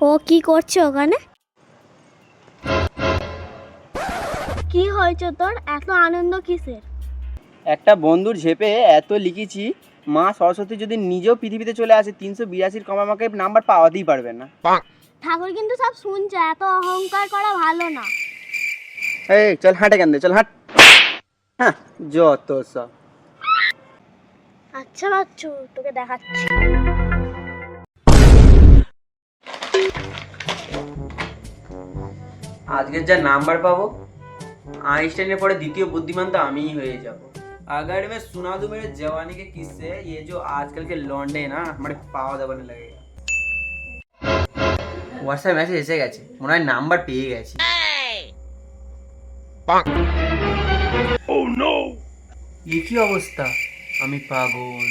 ও কি করছে ওখানে? কি হয়েছে তোর, এত আনন্দ কিসের? একটা বন্ধুর ঝেপে এত লিখেছি, মা সরস্বতী যদি নিজেও পৃথিবীতে চলে আসে 382 কম আমাকে নাম্বার পাওয়াতেই পারবে না। ঠাকুর কিন্তু সব শুনছে, এত অহংকার করা ভালো না। এই চল হাঁটে কেন দে, চল হাঁট। হ্যাঁ, যত সব। আচ্ছা বাচ্চু, তোকে দেখাচ্ছি। আজকের যা নাম্বার পাবো, आइंस्टाइन परे द्वितीय बुद्धिमान तो आमी ही हो जाबो। अगर मैं सुना दूं मेरे जवानी के किस्से, ये जो आजकल के लौंडे ना हमारे पाव दबाने लगेगा। व्हाट्सएप मैसेज এসে গেছে, মনে হয় নাম্বার পেয়ে গেছি। ও নো, ये কি অবস্থা? আমি পাগল।